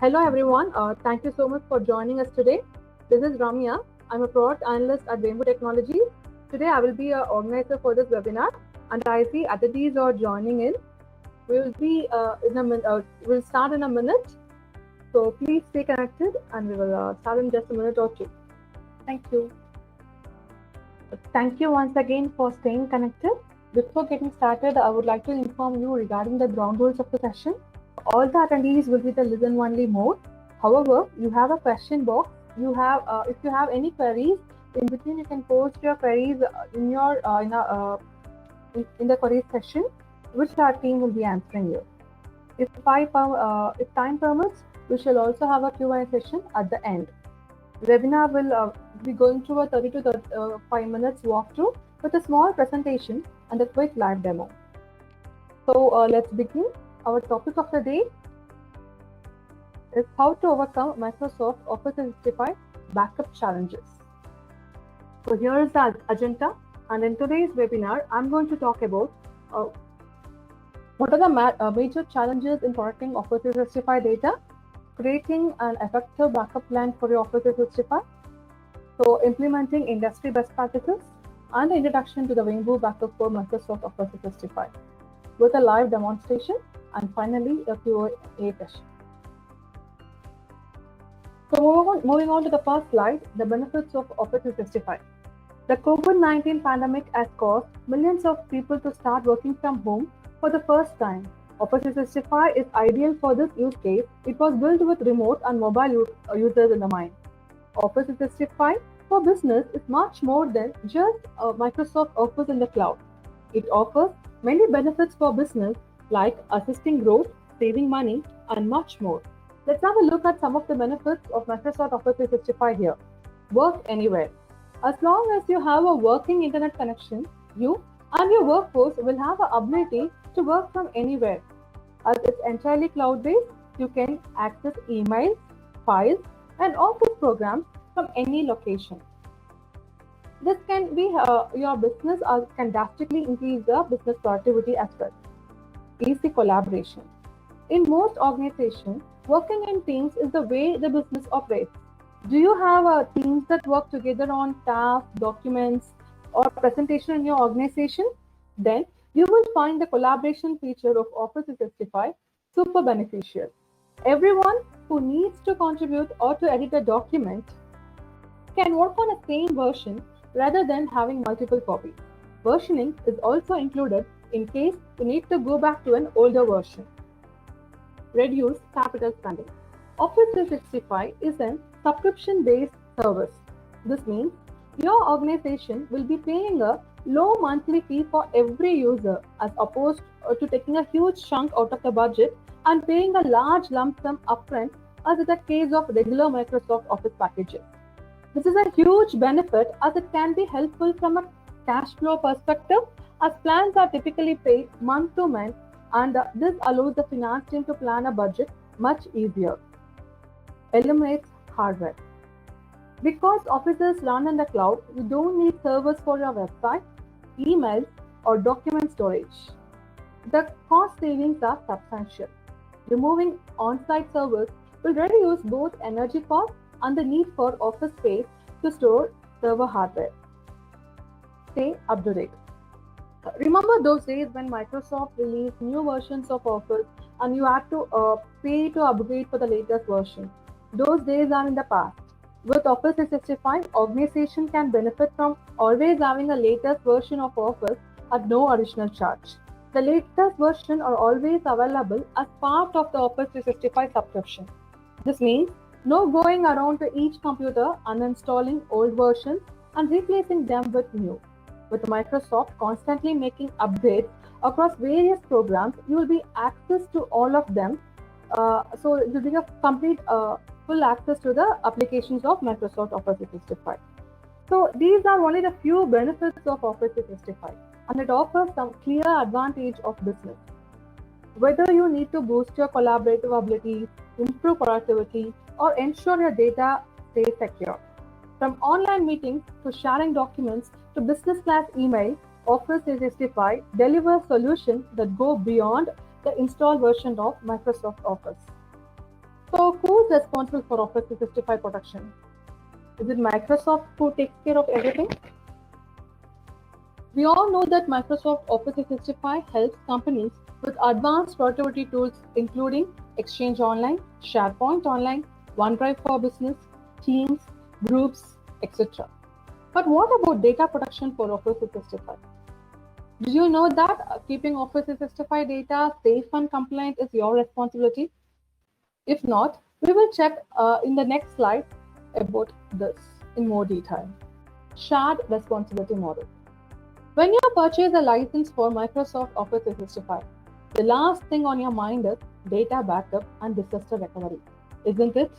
Hello everyone, thank you so much for joining us today. This is Ramya. I'm a product analyst at Rainbow Technologies. Today I will be an organizer for this webinar, and I see attendees are joining in. We will be we'll start in a minute. So please stay connected, and we will start in just a minute or two. Thank you. Thank you once again for staying connected. Before getting started, I would like to inform you regarding the ground rules of the session. All the attendees will be the listen-only mode. However, you have a question box. If you have any queries, in between you can post your queries in the queries session, which our team will be answering you. If time permits, we shall also have a Q&A session at the end. The webinar will be going through a 30 to 35 minutes walkthrough with a small presentation and a quick live demo. So let's begin. Our topic of the day is how to overcome Microsoft Office 365 backup challenges. So here is the agenda, and in today's webinar, I'm going to talk about what are the major challenges in protecting Office 365 data, creating an effective backup plan for your Office 365, so implementing industry best practices, and the introduction to the Rainbow Backup for Microsoft Office 365 with a live demonstration, and finally a Q&A session. So moving on to the first slide, the benefits of Office 365. The COVID-19 pandemic has caused millions of people to start working from home for the first time. Office 365 is ideal for this use case. It was built with remote and mobile users in the mind. Office 365 for business is much more than just Microsoft Office in the cloud. It offers many benefits for business like assisting growth, saving money, and much more. Let's have a look at some of the benefits of Microsoft Office 365 here. Work anywhere. As long as you have a working internet connection, you and your workforce will have the ability to work from anywhere. As it's entirely cloud-based, you can access emails, files, and office programs from any location. This can be your business can drastically increase the business productivity as well. Easy collaboration. In most organizations, working in teams is the way the business operates. Do you have teams that work together on tasks, documents, or presentation in your organization? Then you will find the collaboration feature of Office 365 super beneficial. Everyone who needs to contribute or to edit a document can work on a same version rather than having multiple copies. Versioning is also included in case you need to go back to an older version. Reduce capital spending. Office 365 is a subscription-based service. This means your organization will be paying a low monthly fee for every user as opposed to taking a huge chunk out of the budget and paying a large lump sum upfront as is the case of regular Microsoft Office packages. This is a huge benefit as it can be helpful from a cash flow perspective as plans are typically paid month to month, and this allows the finance team to plan a budget much easier. Eliminates hardware. Because offices run in the cloud, you don't need servers for your website, emails, or document storage. The cost savings are substantial. Removing on-site servers will reduce both energy costs and the need for office space to store server hardware. Stay up to date. Remember those days when Microsoft released new versions of Office and you had to pay to upgrade for the latest version? Those days are in the past. With Office 365, organization can benefit from always having a latest version of Office at no additional charge. The latest version are always available as part of the Office 365 subscription. This means no going around to each computer uninstalling old versions and replacing them with new. With Microsoft constantly making updates across various programs, you will be access to all of them. So you'll be a complete full access to the applications of Microsoft Office 365. So these are only the few benefits of Office 365, and it offers some clear advantage of business. Whether you need to boost your collaborative abilities, improve productivity, or ensure your data stays secure. From online meetings to sharing documents to business class email, Office 365 delivers solutions that go beyond the installed version of Microsoft Office. So, who's responsible for Office 365 protection? Is it Microsoft who takes care of everything? We all know that Microsoft Office 365 helps companies with advanced productivity tools including Exchange Online, SharePoint Online, OneDrive for Business, Teams, Groups, etc. But what about data protection for Office 365? Did you know that keeping Office 365 data safe and compliant is your responsibility? If not, we will check in the next slide about this in more detail. Shared responsibility model. When you purchase a license for Microsoft Office 365, the last thing on your mind is data backup and disaster recovery, isn't it?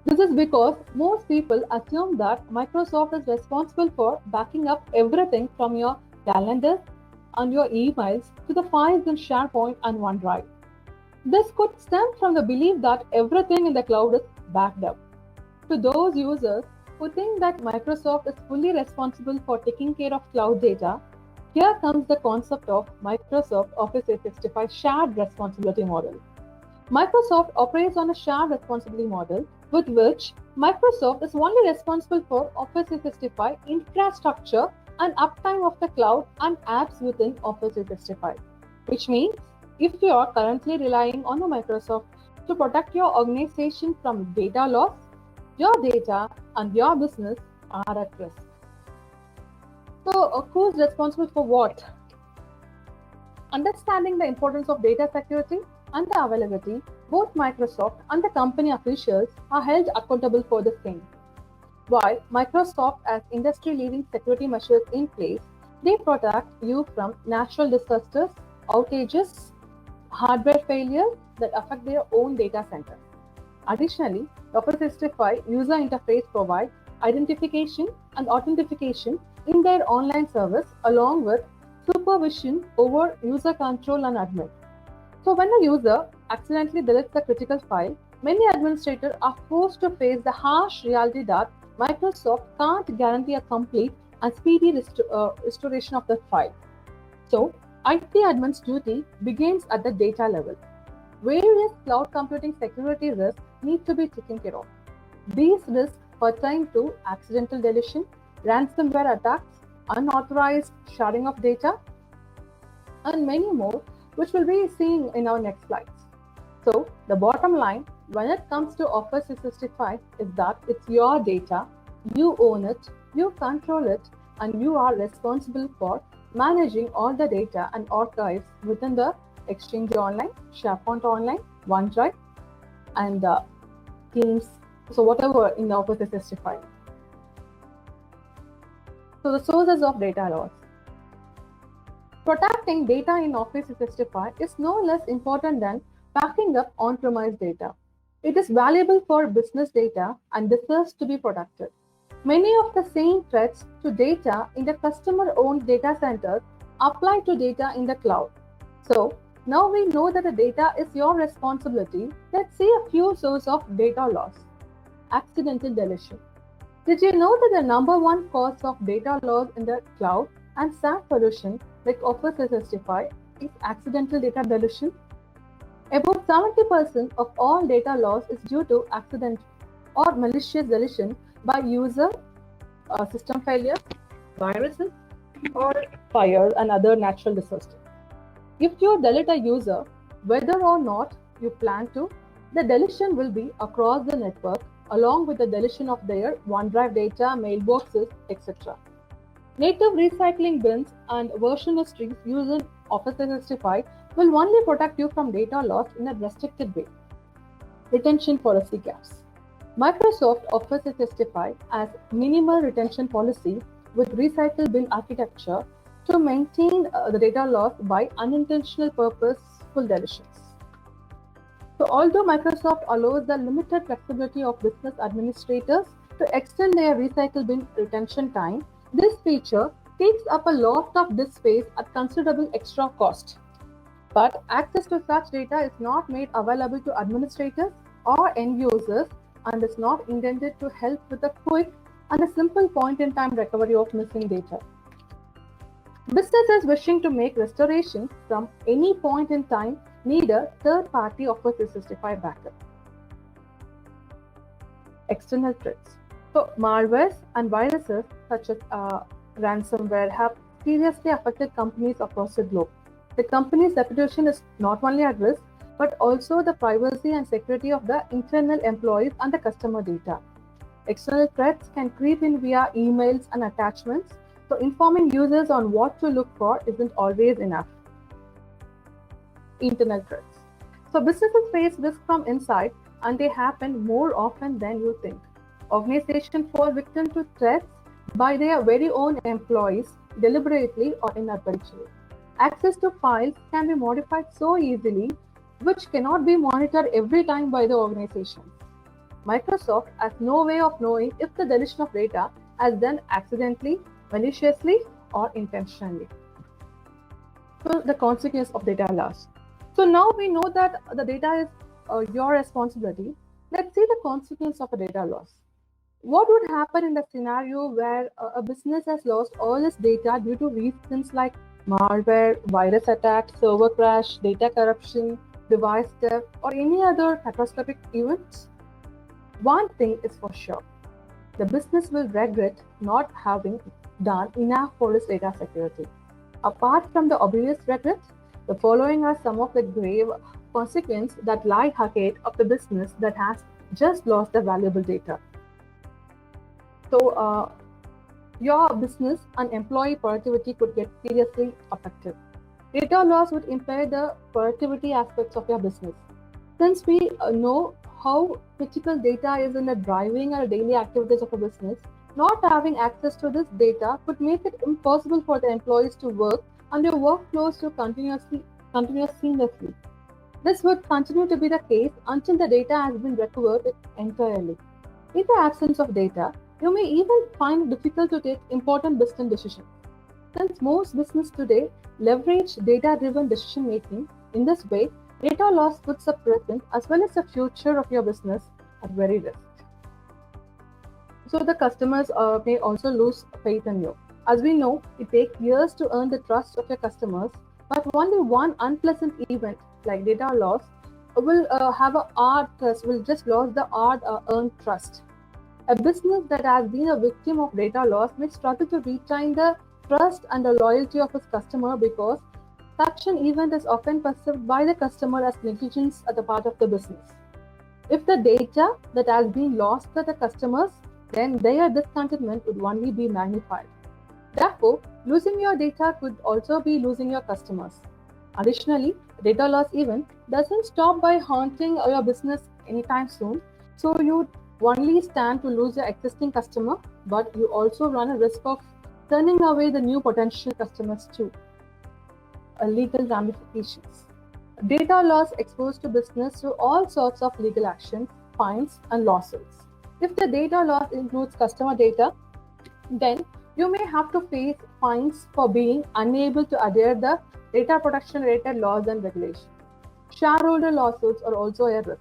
This is because most people assume that Microsoft is responsible for backing up everything from your calendars and your emails to the files in SharePoint and OneDrive. This could stem from the belief that everything in the cloud is backed up. To those users who think that Microsoft is fully responsible for taking care of cloud data, here comes the concept of Microsoft Office 365 shared responsibility model. Microsoft operates on a shared responsibility model with which Microsoft is only responsible for Office 365 infrastructure and uptime of the cloud and apps within Office 365. Which means if you are currently relying on a Microsoft to protect your organization from data loss, your data and your business are at risk. So, who's responsible for what? Understanding the importance of data security and the availability, both Microsoft and the company officials are held accountable for the same. While Microsoft has industry-leading security measures in place, they protect you from natural disasters, outages, hardware failures that affect their own data centers. Additionally, Office 365 user interface provides identification and authentication in their online service along with supervision over user control and admin. So when a user accidentally deletes a critical file, many administrators are forced to face the harsh reality that Microsoft can't guarantee a complete and speedy restoration of the file. So IT admin's duty begins at the data level. Various cloud computing security risks need to be taken care of. These risks pertain to accidental deletion, ransomware attacks, unauthorized sharing of data, and many more, which we'll be seeing in our next slides. So, the bottom line when it comes to Office 365 is that it's your data, you own it, you control it, and you are responsible for managing all the data and archives within the Exchange Online, SharePoint Online, OneDrive, and Teams, so whatever in the Office 365. So the sources of data loss. Protecting data in Office 365 is no less important than backing up on-premise data. It is valuable for business data and deserves to be protected. Many of the same threats to data in the customer-owned data centers apply to data in the cloud. So, now we know that the data is your responsibility. Let's see a few sources of data loss. Accidental deletion. Did you know that the number one cause of data loss in the cloud and SaaS solution like Office 365 is accidental data deletion? About 70% of all data loss is due to accident or malicious deletion by user, system failure, viruses, or fire and other natural disasters. If you delete a user, whether or not you plan to, the deletion will be across the network along with the deletion of their OneDrive data, mailboxes, etc. Native recycling bins and version histories used in Office 365 will only protect you from data loss in a restricted way. Retention policy gaps. Microsoft Office 365 has minimal retention policy with recycle bin architecture to maintain the data loss by unintentional purposeful deletions. So although Microsoft allows the limited flexibility of business administrators to extend their recycle bin retention time, this feature takes up a lot of disk space at considerable extra cost. But access to such data is not made available to administrators or end users and is not intended to help with a quick and a simple point-in-time recovery of missing data. Businesses wishing to make restoration from any point in time need a third-party Office 365 backup. External threats. So, malwares and viruses such as ransomware have seriously affected companies across the globe. The company's reputation is not only at risk, but also the privacy and security of the internal employees and the customer data. External threats can creep in via emails and attachments, so informing users on what to look for isn't always enough. Internal threats. So businesses face risk from inside and they happen more often than you think. Organizations fall victim to threats by their very own employees deliberately or inadvertently. Access to files can be modified so easily, which cannot be monitored every time by the organization. Microsoft has no way of knowing if the deletion of data has done accidentally, maliciously, or intentionally. So the consequence of data loss. So now we know that the data is your responsibility. Let's see the consequence of a data loss. What would happen in the scenario where a business has lost all its data due to reasons like malware, virus attack, server crash, data corruption, device theft, or any other catastrophic events? One thing is for sure, the business will regret not having done enough for its data security. Apart from the obvious regrets, the following are some of the grave consequences that lie ahead of the business that has just lost the valuable data. So, your business and employee productivity could get seriously affected. Data loss would impair the productivity aspects of your business. Since we know how critical data is in the driving or daily activities of a business, not having access to this data could make it impossible for the employees to work and their workflows to continue seamlessly. This would continue to be the case until the data has been recovered entirely. In the absence of data, you may even find it difficult to take important business decisions. Since most businesses today leverage data-driven decision making, in this way, data loss puts the present as well as the future of your business at very risk. So the customers may also lose faith in you. As we know, it takes years to earn the trust of your customers, but only one unpleasant event like data loss will have a hard trust, will just lose the hard earned trust. A business that has been a victim of data loss may struggle to retain the trust and the loyalty of its customer because such an event is often perceived by the customer as negligence at the part of the business. If the data that has been lost to the customers, then their discontentment would only be magnified. Therefore, losing your data could also be losing your customers. Additionally, data loss event doesn't stop by haunting your business anytime soon, so you only stand to lose your existing customer, but you also run a risk of turning away the new potential customers too. Legal ramifications. Data loss exposed to business to all sorts of legal actions, fines, and lawsuits. If the data loss includes customer data, then you may have to face fines for being unable to adhere the data protection related laws and regulations. Shareholder lawsuits are also a risk.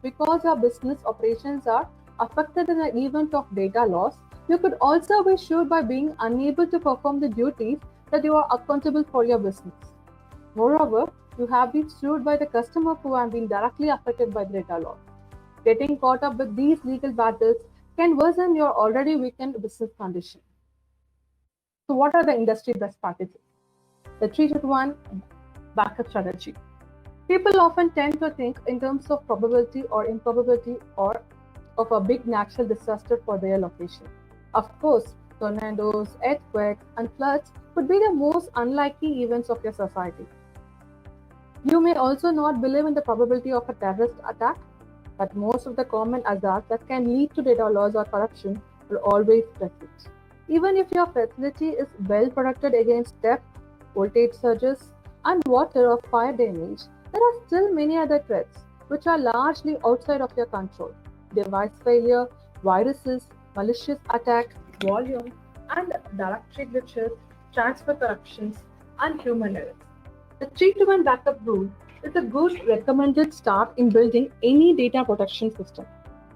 Because your business operations are affected in the event of data loss, you could also be sued by being unable to perform the duties that you are accountable for your business. Moreover, you have been sued by the customer who have been directly affected by the data loss. Getting caught up with these legal battles can worsen your already weakened business condition. So, what are the industry best practices? The 3-1 backup strategy. People often tend to think in terms of probability or improbability or of a big natural disaster for their location. Of course, tornadoes, earthquakes, and floods could be the most unlikely events of your society. You may also not believe in the probability of a terrorist attack, but most of the common hazards that can lead to data loss or corruption are always present. Even if your facility is well protected against theft, voltage surges, and water or fire damage, there are still many other threats which are largely outside of your control. Device failure, viruses, malicious attack, volume, and directory glitches, transfer corruptions, and human errors. The 3-to-1 backup rule is a good recommended start in building any data protection system.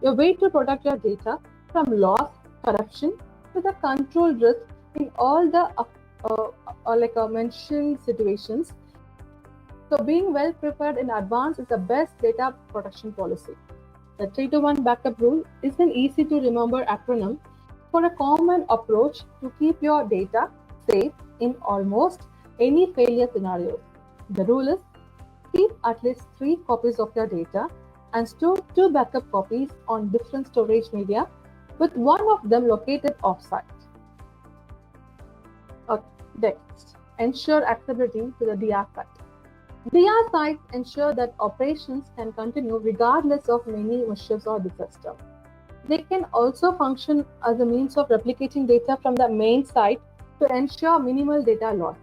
A way to protect your data from loss, corruption, to the control risk in all the mentioned situations. So being well prepared in advance is the best data protection policy. The 3 to 1 backup rule is an easy to remember acronym for a common approach to keep your data safe in almost any failure scenario. The rule is keep at least 3 copies of your data and store 2 backup copies on different storage media with one of them located offsite. Next, ensure accessibility to the DR site. DR sites ensure that operations can continue regardless of many mischiefs or disaster. They can also function as a means of replicating data from the main site to ensure minimal data loss.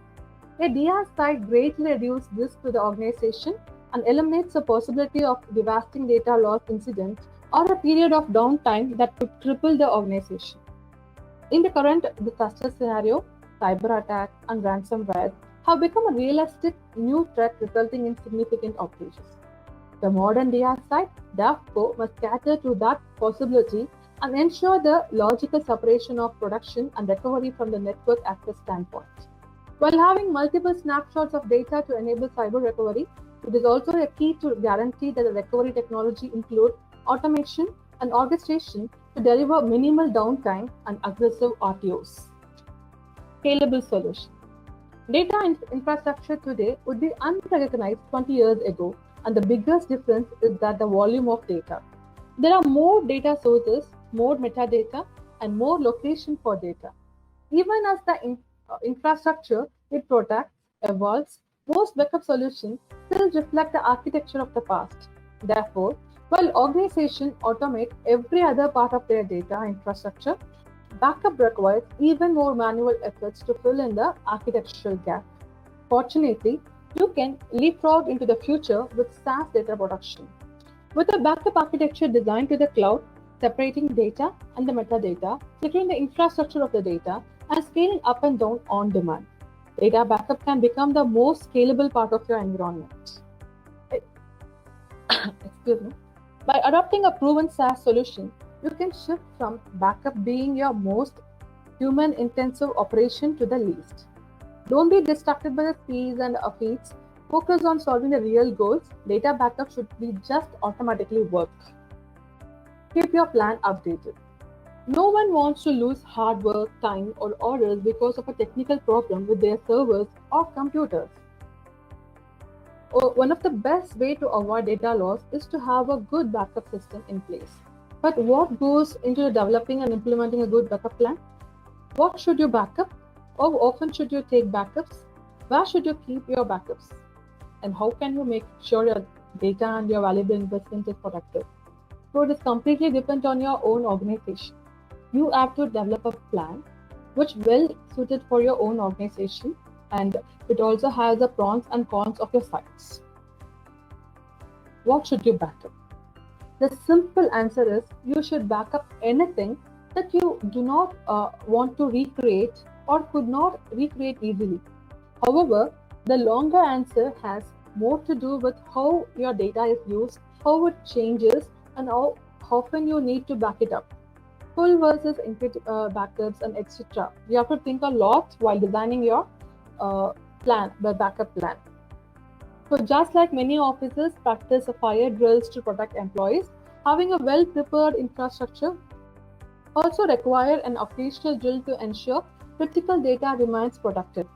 A DR site greatly reduces risk to the organization and eliminates the possibility of devastating data loss incident or a period of downtime that could cripple the organization. In the current disaster scenario, cyber attacks and ransomware have become a realistic new threat resulting in significant outages. The modern DR site, therefore, must cater to that possibility and ensure the logical separation of production and recovery from the network access standpoint. While having multiple snapshots of data to enable cyber recovery, it is also a key to guarantee that the recovery technology includes automation and orchestration to deliver minimal downtime and aggressive RTOs. Scalable solution. Data infrastructure today would be unrecognized 20 years ago, and the biggest difference is that the volume of data. There are more data sources, more metadata, and more location for data. Even as the infrastructure it protects evolves, most backup solutions still reflect the architecture of the past. Therefore, while organizations automate every other part of their data infrastructure, backup requires even more manual efforts to fill in the architectural gap. Fortunately, you can leapfrog into the future with SaaS data production. With a backup architecture designed to the cloud, separating data and the metadata, securing the infrastructure of the data, and scaling up and down on demand. Data backup can become the most scalable part of your environment. Excuse me. By adopting a proven SaaS solution, you can shift from backup being your most human-intensive operation to the least. Don't be distracted by the speeds and feeds. Focus on solving the real goals. Data backup should be just automatically work. Keep your plan updated. No one wants to lose hard work, time, or orders because of a technical problem with their servers or computers. One of the best ways to avoid data loss is to have a good backup system in place. But what goes into developing and implementing a good backup plan? What should you backup? How often should you take backups? Where should you keep your backups? And how can you make sure your data and your valuable investment is protected? So it is completely dependent on your own organization. You have to develop a plan which is well suited for your own organization, and it also has the pros and cons of your sites. What should you backup? The simple answer is you should backup anything that you do not want to recreate or could not recreate easily. However, the longer answer has more to do with how your data is used, how it changes, and how often you need to back it up. Full versus backups and etc. You have to think a lot while designing your the backup plan. So just like many offices practice fire drills to protect employees, having a well-prepared infrastructure also require an occasional drill to ensure critical data remains protected.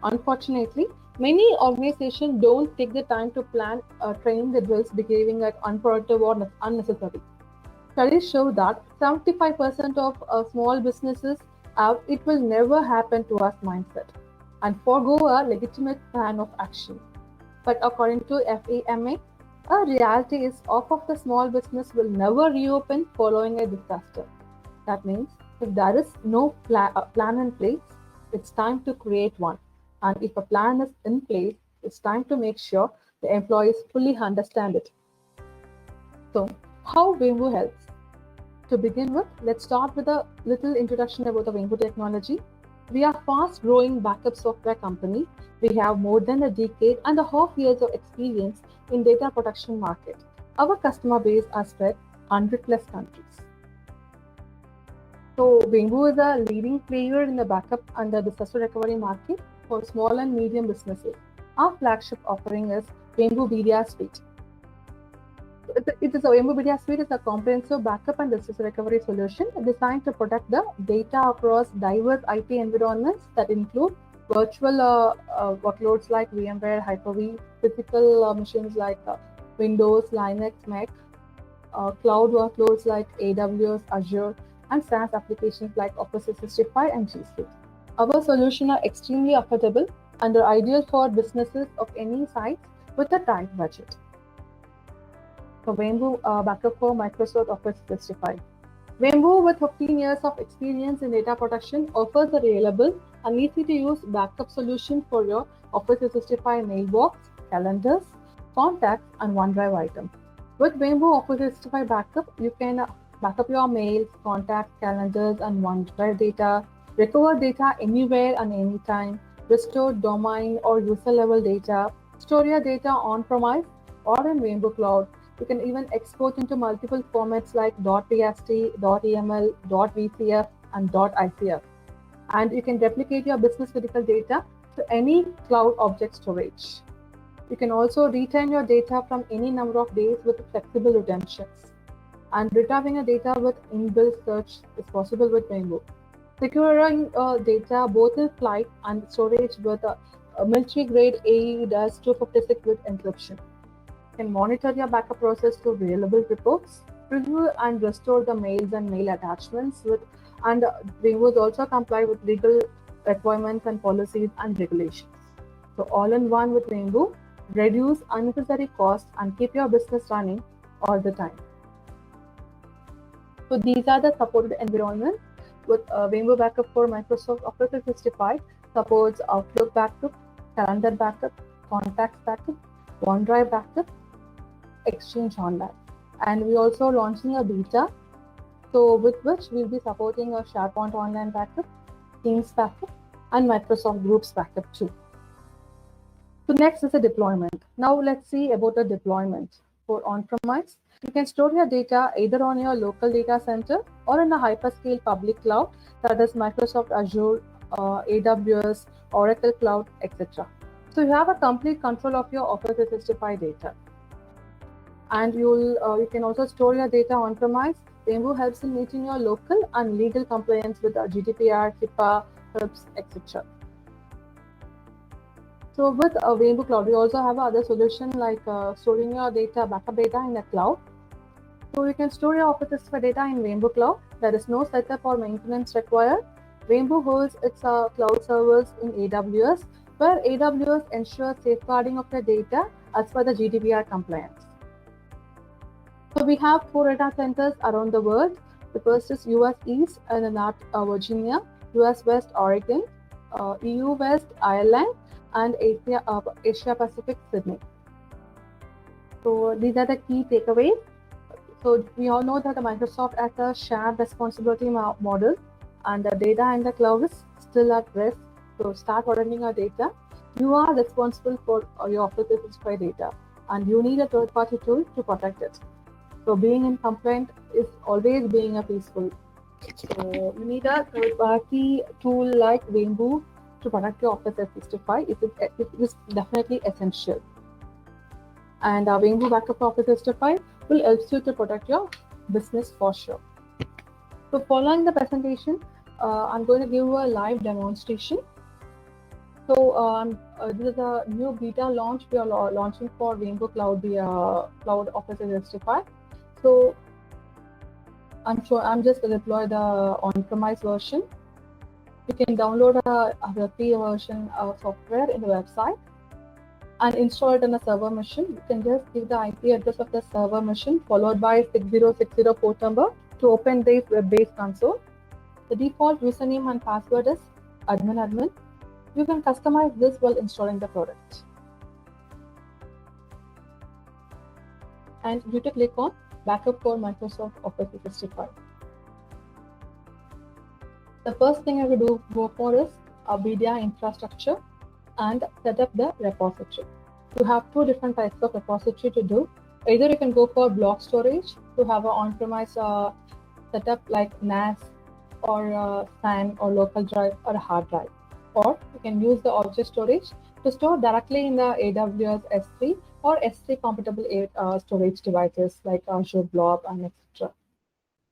Unfortunately, many organizations don't take the time to plan training the drills behaving like unproductive or unnecessary. Studies show that 75% of small businesses have "it will never happen to us" mindset and forego a legitimate plan of action. But according to FEMA, a reality is half of the small business will never reopen following a disaster. That means if there is no plan in place, it's time to create one. And if a plan is in place, it's time to make sure the employees fully understand it. So, how Wimbu helps? To begin with, let's start with a little introduction about the Wimbu technology. We are a fast-growing backup software company. We have more than a decade and a half years of experience in data protection market. Our customer base are spread 100 plus countries. So Wimbu is a leading player in the backup and the disaster recovery market for small and medium businesses. Our flagship offering is Wimbu Media Suite. it is a Vembu Media Suite is a comprehensive backup and disaster recovery solution designed to protect the data across diverse IT environments that include virtual workloads like VMware, Hyper-V, physical machines like Windows, Linux, Mac, cloud workloads like AWS, Azure, and SaaS applications like Office 365 and G Suite. Our solutions are extremely affordable and are ideal for businesses of any size with a tight budget. So Vembu backup for Microsoft Office 365. Vembu, with 15 years of experience in data protection, offers a reliable and easy-to-use backup solution for your Office 365 mailbox, calendars, contacts, and OneDrive items. With Vembu Office 365 backup, you can backup your mails, contacts, calendars, and OneDrive data, recover data anywhere and anytime, restore domain or user-level data, store your data on-premise or in Vembu Cloud. You can even export into multiple formats like .txt, .eml, .vcf, and .icf. And you can replicate your business critical data to any cloud object storage. You can also retain your data from any number of days with flexible retentions. And retrieving your data with inbuilt search is possible with Vembu. Securing data both in flight and storage with a military-grade AES 256 with encryption. You can monitor your backup process through reliable reports, review and restore the mails and mail attachments and Vembu also comply with legal requirements and policies and regulations. So all in one with Vembu, reduce unnecessary costs and keep your business running all the time. So these are the supported environments with Vembu backup for Microsoft Office 365 supports Outlook backup, calendar backup, contacts backup, OneDrive backup, Exchange Online, and we also launching a beta, so with which we'll be supporting a SharePoint Online backup, Teams backup, and Microsoft Groups backup too. So next is a deployment. Now let's see about the deployment. For on-premise, you can store your data either on your local data center or in a hyperscale public cloud, that is Microsoft Azure, AWS, Oracle Cloud, etc. So you have a complete control of your Office 365 data. And you can also store your data on-premise. Vembu helps in meeting your local and legal compliance with GDPR, HIPAA, HERPS, etc. So with Vembu Cloud, we also have other solution like storing your data, backup data in the cloud. So you can store your Office 365 data in Vembu Cloud. There is no setup or maintenance required. Vembu holds its cloud servers in AWS, where AWS ensures safeguarding of your data as per the GDPR compliance. So we have 4 data centers around the world. The first is US East and North Virginia, US West Oregon, EU West Ireland, and Asia Pacific Sydney. So these are the key takeaways. So we all know that the Microsoft has a shared responsibility model, and the data in the cloud is still at risk. So start protecting your data. You are responsible for your Office 365 data, and you need a third-party tool to protect it. So being in compliant is always being a peaceful. So you need a third-party tool like Vembu to protect your Office 365. It is definitely essential. And Vembu backup Office 365 will help you to protect your business for sure. So following the presentation, I'm going to give you a live demonstration. So this is a new beta launch we are launching for Vembu Cloud, Cloud Office 365. So I'm just going to deploy the on-premise version. You can download a free version of software in the website and install it on a server machine. You can just give the IP address of the server machine followed by 6060 port number to open the web-based console. The default username and password is admin. You can customize this while installing the product. And you to click on Backup for Microsoft Office 365. The first thing I will go for is a media infrastructure and set up the repository. You have 2 different types of repository to do. Either you can go for block storage to have an on-premise setup like NAS or SAN or local drive or a hard drive, or you can use the object storage to store directly in the AWS S3 or S3 compatible storage devices like Azure Blob and etc.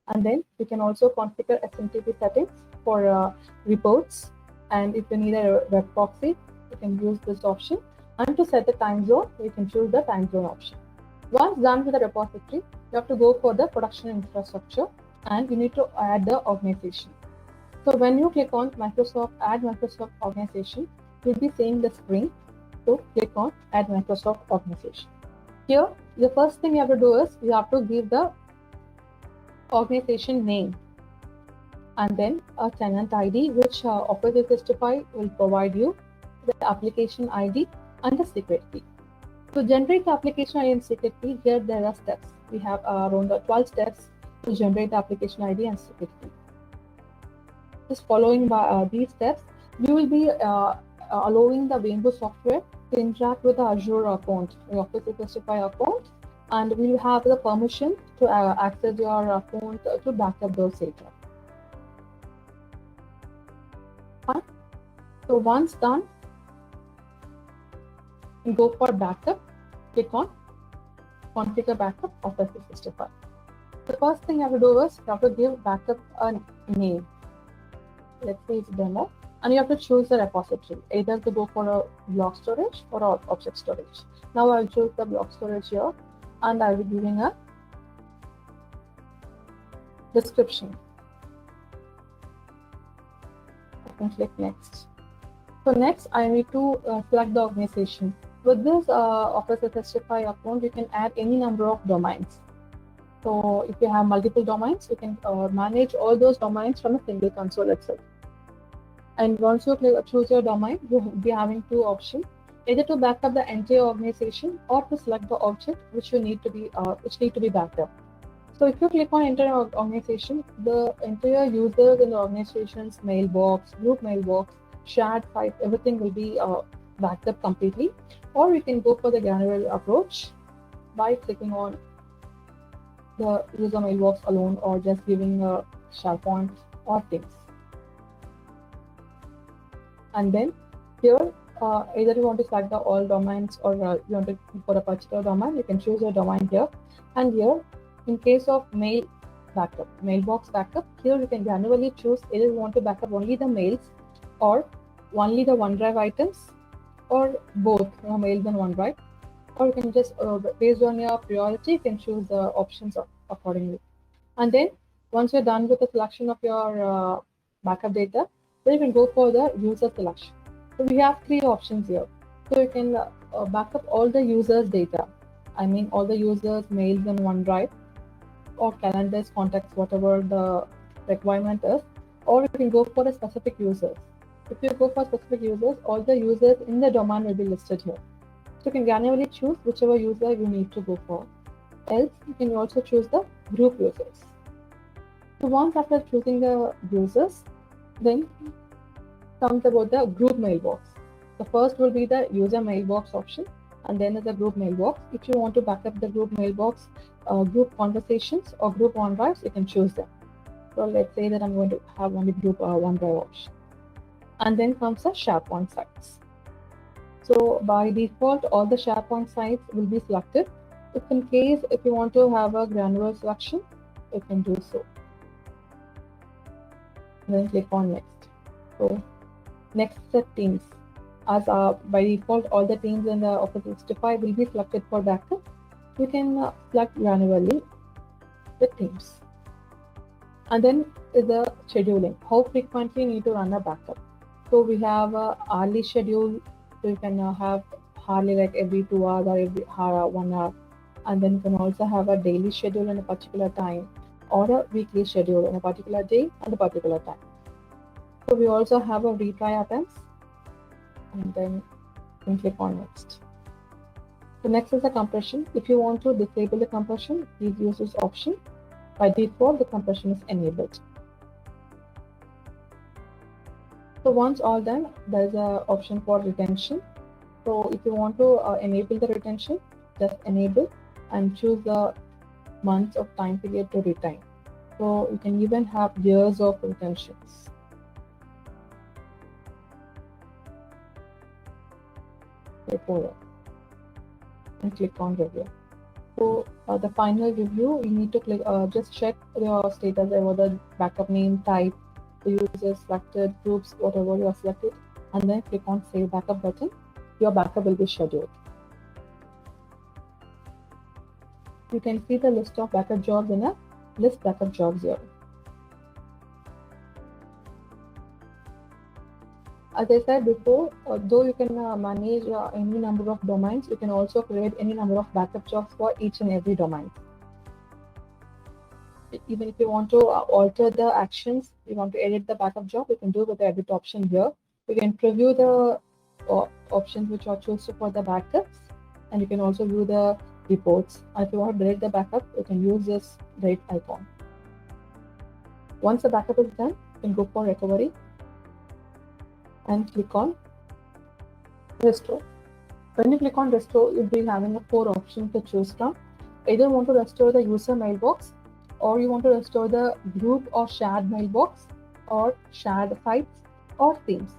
And then you can also configure SMTP settings for reports. And if you need a web proxy, you can use this option. And to set the time zone, you can choose the time zone option. Once done with the repository, you have to go for the production infrastructure and you need to add the organization. So when you click on Microsoft Add Microsoft Organization, you'll be seeing the screen. So click on Add Microsoft Organization. Here, the first thing you have to do is you have to give the organization name and then a tenant ID, which Office 365 will provide you the application ID and the secret key. To generate the application ID and secret key, here there are steps. We have around 12 steps to generate the application ID and secret key. Just following by these steps, you will be allowing the Wimbo software to interact with the Azure account, your Office 365 account, and we will have the permission to access your account to backup those data. Fine. So once done, you go for backup, click on configure backup Office 365. The first thing you have to do is you have to give backup a name. Let's say it's demo, and you have to choose the repository, either to go for a block storage or object storage. Now I'll choose the block storage here, and I'll be giving a description. I can click next. So next, I need to select the organization. With this Office 365 account, you can add any number of domains. So if you have multiple domains, you can manage all those domains from a single console itself. And once you choose your domain, you will be having two options: either to back up the entire organization or to select the object which need to be backed up. So if you click on entire organization, the entire users in the organization's mailbox, group mailbox, shared file, everything will be backed up completely. Or you can go for the granular approach by clicking on the user mailbox alone, or just giving a SharePoint or Teams. And then here, either you want to select the all domains or you want to for a particular domain, you can choose your domain here. And here, in case of mail backup, mailbox backup, here you can manually choose either you want to backup only the mails or only the OneDrive items, or both mails and OneDrive, or you can just based on your priority, you can choose the options accordingly. And then once you're done with the selection of your backup data, then you can go for the user selection. So we have three options here. So you can back up all the users' data. I mean all the users' mails in OneDrive or calendars, contacts, whatever the requirement is, or you can go for a specific users. If you go for specific users, all the users in the domain will be listed here. So you can manually choose whichever user you need to go for. Else, you can also choose the group users. So once after choosing the users, then comes about the group mailbox. The first will be the user mailbox option, and then is the group mailbox. If you want to back up the group mailbox, group conversations or group OneDrives, you can choose them. So let's say that I'm going to have only group OneDrive option. And then comes the SharePoint sites. So by default, all the SharePoint sites will be selected. If in case if you want to have a granular selection, you can do so. Then click on next. So next set teams. As by default, all the teams in the Office 365 will be selected for backup. You can select granularly the teams. And then is the scheduling. How frequently you need to run a backup. So we have a hourly schedule. So you can have hourly, like every 2 hours or every hour, 1 hour. And then you can also have a daily schedule in a particular time, or a weekly schedule in a particular day and a particular time. So we also have a retry attempts, and then you can click on next. So next is the compression. If you want to disable the compression, please use this option. By default, the compression is enabled. So once all done, there is an option for retention. So if you want to enable the retention, just enable and choose the months of time period to retain. So you can even have years of retentions. Click over and click on review. So the final review, you need to click, just check your status, whether the backup name, type, the users selected, groups, whatever you are selected, and then click on save backup button. Your backup will be scheduled. You can see the list of backup jobs in a list backup jobs here. As I said before, though you can manage any number of domains, you can also create any number of backup jobs for each and every domain. Even if you want to alter the actions, you want to edit the backup job, you can do with the edit option here. You can preview the options which are chosen for the backups, and you can also view the reports. And if you want to delete the backup, you can use this delete icon. Once the backup is done, you can go for recovery and click on restore. When you click on restore, you'll be having 4 options to choose from. Either you want to restore the user mailbox, or you want to restore the group or shared mailbox, or shared sites, or themes.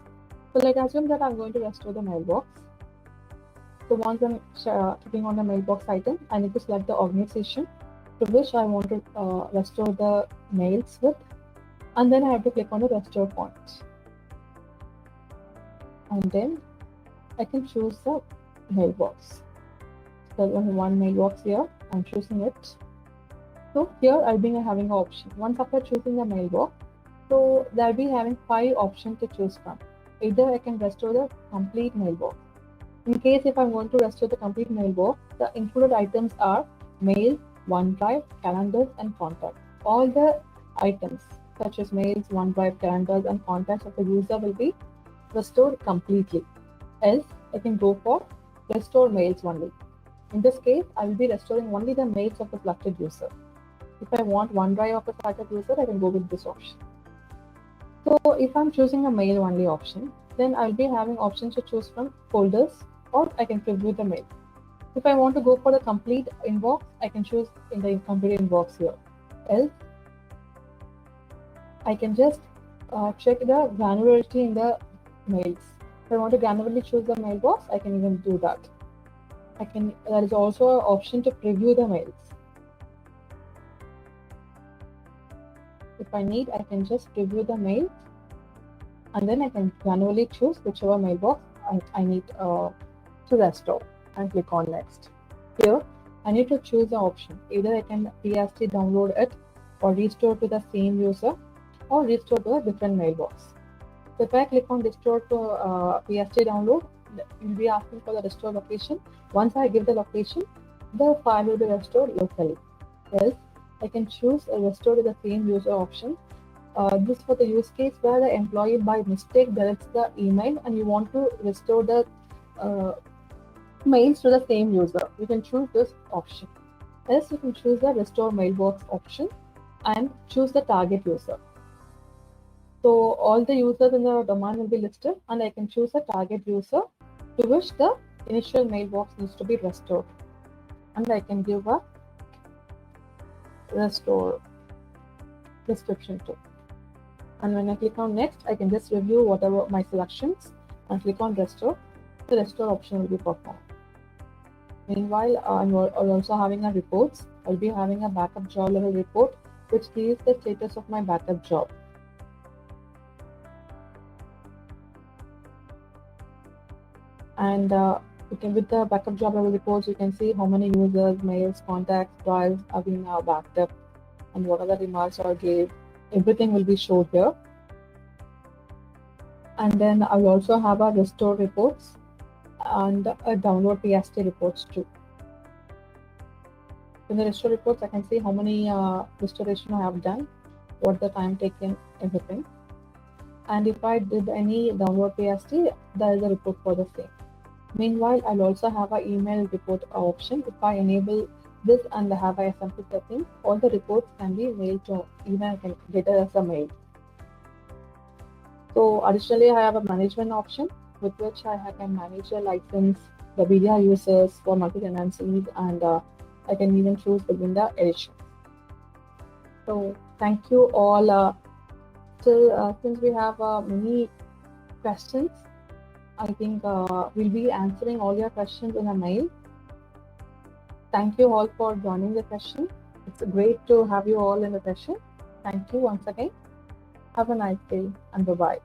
So let's assume that I'm going to restore the mailbox. So once I'm clicking on the mailbox item, I need to select the organization to which I want to restore the mails with, and then I have to click on the restore point. And then I can choose the mailbox. There's only one mailbox here. I'm choosing it. So here I'll be having an option. Once after choosing the mailbox, so they'll be having 5 options to choose from. Either I can restore the complete mailbox. In case if I'm going to restore the complete mailbox, the included items are mail, OneDrive, calendars, and contacts. All the items such as mails, OneDrive, calendars, and contacts of the user will be restored completely. Else, I can go for restore mails only. In this case, I will be restoring only the mails of the selected user. If I want OneDrive of the selected user, I can go with this option. So if I'm choosing a mail only option, then I'll be having options to choose from folders, or I can preview the mail. If I want to go for the complete inbox, I can choose in the complete inbox here. Else, I can just check the granularity in the mails. If I want to granularly choose the mailbox, I can even do that. There is also an option to preview the mails. If I need, I can just preview the mails, and then I can manually choose whichever mailbox I need to restore, and click on next. Here, I need to choose the option. Either I can PST download it, or restore to the same user, or restore to a different mailbox. So if I click on restore to PST download, it will be asking for the restore location. Once I give the location, the file will be restored locally. Else, I can choose a restore to the same user option. This for the use case where the employee by mistake deletes the email and you want to restore the mails to the same user. You can choose this option. Else, you can choose the restore mailbox option and choose the target user. So all the users in the domain will be listed, and I can choose a target user to which the initial mailbox needs to be restored. And I can give a restore description too. And when I click on next, I can just review whatever my selections and click on restore. The restore option will be performed. Meanwhile, I'm also having a reports. I'll be having a backup job level report, which gives the status of my backup job. And with the backup job level reports, you can see how many users, mails, contacts, drives have been backed up, and what are the remarks or gave. Everything will be showed here. And then I will also have a restore reports and a download PST reports too. In the restore reports, I can see how many restoration I have done, what the time taken, everything. And if I did any download PST, there is a report for the same. Meanwhile, I'll also have an email report option. If I enable this and have a SMP setting, all the reports can be mailed to, even I can get it as a mail. So additionally, I have a management option with which I can manage the license, the media users for multi-tenancies, and I can even choose between the editions. So thank you all. Since we have many questions, I think we'll be answering all your questions in a mail. Thank you all for joining the session. It's great to have you all in the session. Thank you once again. Have a nice day and bye-bye.